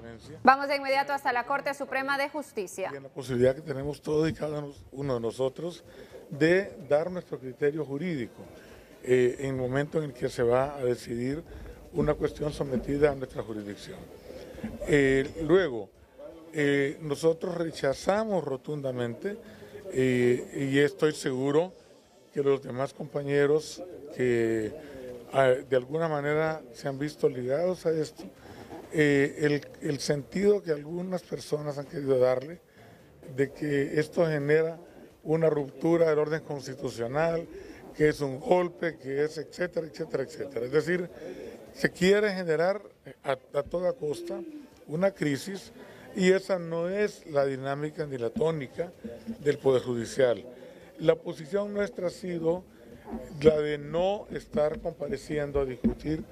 transparencia. Vamos de inmediato hasta la Corte Suprema de Justicia. Y en la posibilidad que tenemos todos y cada uno de nosotros de dar nuestro criterio jurídico en el momento en el que se va a decidir una cuestión sometida a nuestra jurisdicción. Luego, nosotros rechazamos rotundamente y estoy seguro que los demás compañeros que de alguna manera se han visto ligados a esto, el sentido que algunas personas han querido darle de que esto genera una ruptura del orden constitucional, que es un golpe, que es etcétera, etcétera, etcétera. Es decir, se quiere generar a toda costa una crisis y esa no es la dinámica ni la tónica del Poder Judicial. La posición nuestra ha sido la de no estar compareciendo a discutir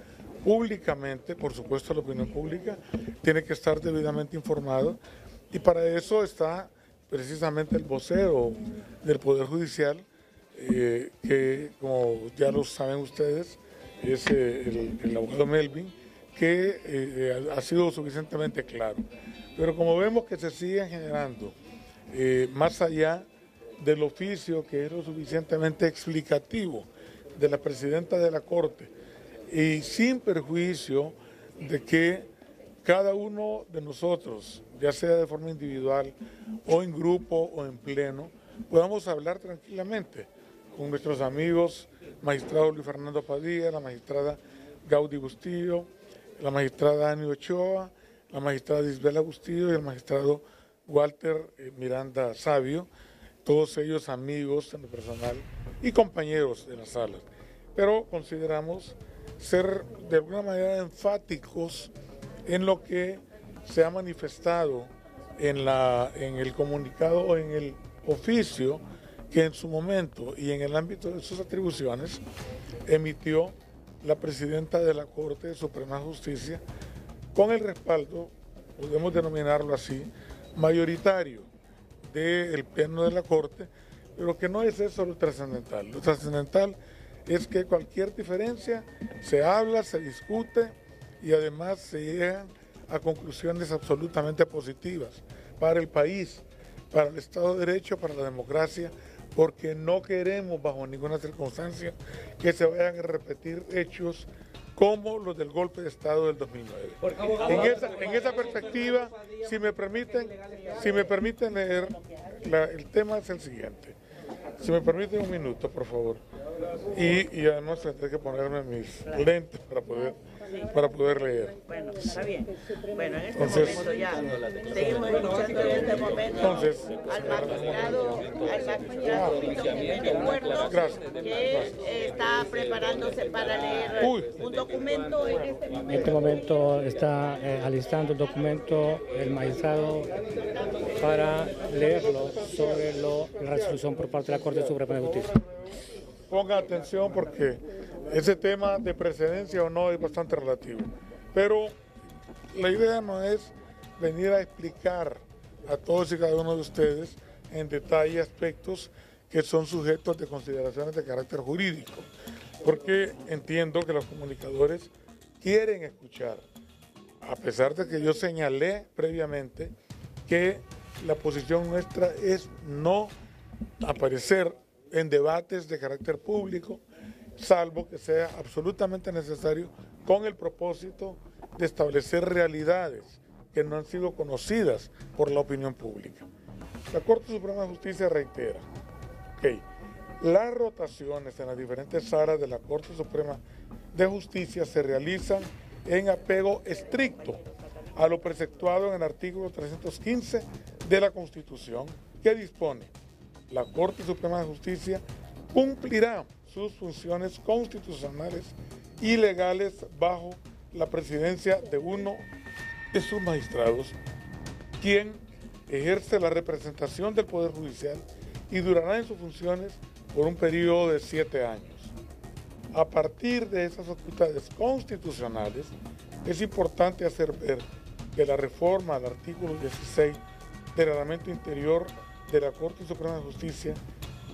públicamente, por supuesto la opinión pública tiene que estar debidamente informada y para eso está precisamente el vocero del Poder Judicial, que como ya lo saben ustedes, es el abogado Melvin, que ha sido suficientemente claro. Pero como vemos que se siguen generando, más allá del oficio que es lo suficientemente explicativo de la presidenta de la Corte, y sin perjuicio de que cada uno de nosotros, ya sea de forma individual o en grupo o en pleno, podamos hablar tranquilamente con nuestros amigos, magistrado Luis Fernando Padilla, la magistrada Gaudí Bustillo, la magistrada Ani Ochoa, la magistrada Isabela Bustillo y el magistrado Walter Miranda Sabio, todos ellos amigos en lo personal y compañeros de las salas. Pero consideramos ser de alguna manera enfáticos en lo que se ha manifestado en el comunicado o en el oficio que en su momento y en el ámbito de sus atribuciones emitió la presidenta de la Corte Suprema de Justicia con el respaldo, podemos denominarlo así, mayoritario del Pleno de la Corte, pero que no es eso lo trascendental. Lo trascendental es que cualquier diferencia se habla, se discute y además se llegan a conclusiones absolutamente positivas para el país, para el Estado de Derecho, para la democracia, porque no queremos bajo ninguna circunstancia que se vayan a repetir hechos como los del golpe de Estado del 2009. En esa perspectiva, si me permiten leer, el tema es el siguiente. Si me permiten un minuto, por favor. Y además tendré que ponerme mis lentes para poder leer. Bueno, está bien. Bueno, en este momento ya seguimos escuchando en este momento al magistrado Víctor Jiménez Puerto, que está preparándose para leer un documento en este momento. En este momento está alistando el documento el magistrado para leerlo sobre la resolución por parte de la Corte Suprema de Justicia. Ponga atención porque ese tema de precedencia o no es bastante relativo. Pero la idea no es venir a explicar a todos y cada uno de ustedes en detalle aspectos que son sujetos de consideraciones de carácter jurídico, porque entiendo que los comunicadores quieren escuchar, a pesar de que yo señalé previamente que la posición nuestra es no aparecer en debates de carácter público, salvo que sea absolutamente necesario con el propósito de establecer realidades que no han sido conocidas por la opinión pública. La Corte Suprema de Justicia reitera que las rotaciones en las diferentes salas de la Corte Suprema de Justicia se realizan en apego estricto a lo preceptuado en el artículo 315 de la Constitución, que dispone: la Corte Suprema de Justicia cumplirá sus funciones constitucionales y legales bajo la presidencia de uno de sus magistrados, quien ejerce la representación del Poder Judicial y durará en sus funciones por un periodo de 7 años. A partir de esas facultades constitucionales, es importante hacer ver que la reforma al artículo 16 del Reglamento Interior de la Corte Suprema de Justicia,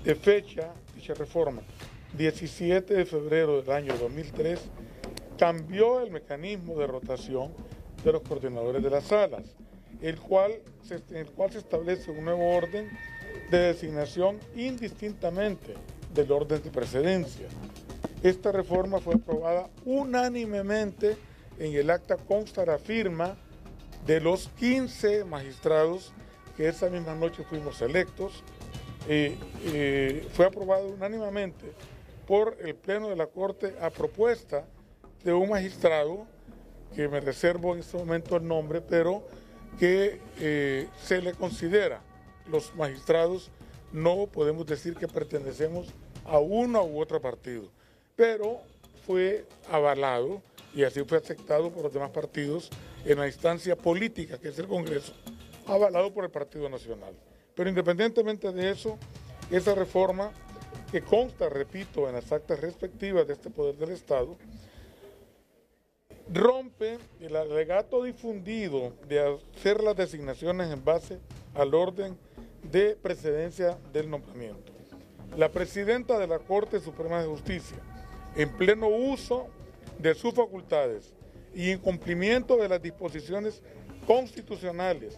de fecha, dicha reforma, 17 de febrero del año 2003, cambió el mecanismo de rotación de los coordinadores de las salas, en el cual se establece un nuevo orden de designación indistintamente del orden de precedencia. Esta reforma fue aprobada unánimemente. En el acta consta la firma de los 15 magistrados que esa misma noche fuimos electos. Fue aprobado unánimemente por el Pleno de la Corte a propuesta de un magistrado, que me reservo en este momento el nombre, pero que se le considera, los magistrados no podemos decir que pertenecemos a uno u otro partido, pero fue avalado y así fue aceptado por los demás partidos en la instancia política, que es el Congreso, avalado por el Partido Nacional. Pero independientemente de eso, esa reforma que consta, repito, en las actas respectivas de este Poder del Estado, rompe el alegato difundido de hacer las designaciones en base al orden de precedencia del nombramiento. La presidenta de la Corte Suprema de Justicia, en pleno uso de sus facultades y en cumplimiento de las disposiciones constitucionales,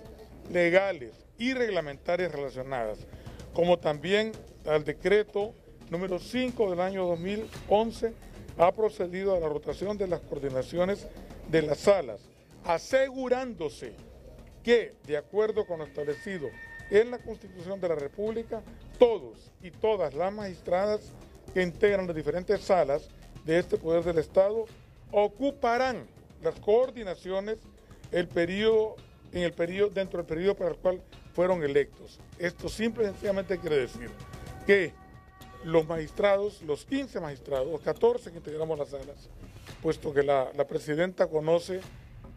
legales y reglamentarias relacionadas, como también al decreto número 5 del año 2011, ha procedido a la rotación de las coordinaciones de las salas, asegurándose que, de acuerdo con lo establecido en la Constitución de la República, todos y todas las magistradas que integran las diferentes salas de este Poder del Estado ocuparán las coordinaciones dentro del periodo para el cual fueron electos. Esto simple y sencillamente quiere decir que los magistrados, los 15 magistrados, los 14 que integramos las salas, puesto que la presidenta conoce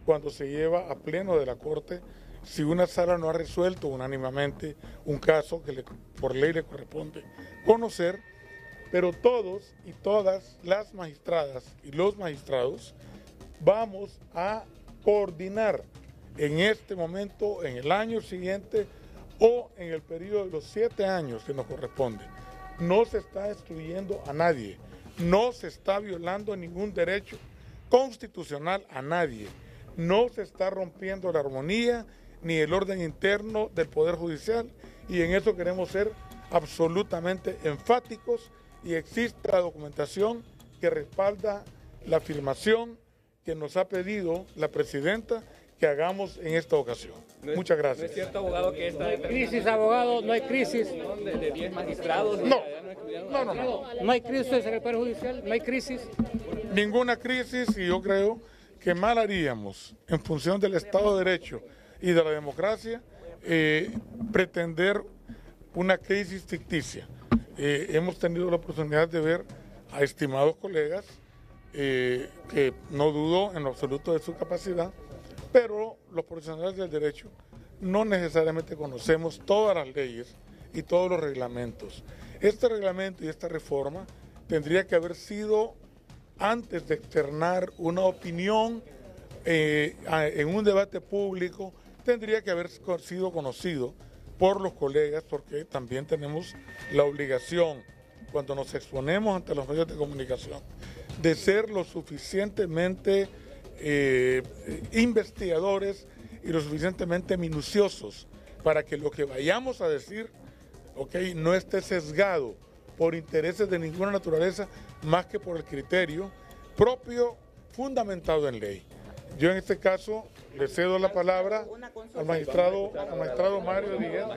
cuando se lleva a pleno de la Corte si una sala no ha resuelto unánimemente un caso que por ley le corresponde conocer, pero todos y todas las magistradas y los magistrados vamos a coordinar en este momento, en el año siguiente o en el periodo de los 7 años que nos corresponde. No se está excluyendo a nadie, no se está violando ningún derecho constitucional a nadie, no se está rompiendo la armonía ni el orden interno del Poder Judicial, y en eso queremos ser absolutamente enfáticos, y existe la documentación que respalda la afirmación que nos ha pedido la presidenta que hagamos en esta ocasión. Muchas gracias. ¿No es cierto, abogado, que esta Crisis, abogado, no hay crisis. de 10 magistrados? No. No hay crisis del secretario judicial, no hay crisis. Ninguna crisis, y yo creo que mal haríamos, en función del Estado de Derecho y de la democracia, pretender una crisis ficticia. Hemos tenido la oportunidad de ver a estimados colegas que no dudo en lo absoluto de su capacidad, pero los profesionales del derecho no necesariamente conocemos todas las leyes y todos los reglamentos. Este reglamento y esta reforma tendría que haber sido, antes de externar una opinión en un debate público, tendría que haber sido conocido por los colegas, porque también tenemos la obligación, cuando nos exponemos ante los medios de comunicación, de ser lo suficientemente investigadores y lo suficientemente minuciosos para que lo que vayamos a decir, no esté sesgado por intereses de ninguna naturaleza más que por el criterio propio fundamentado en ley. Yo en este caso le cedo la palabra al magistrado Mario Díaz.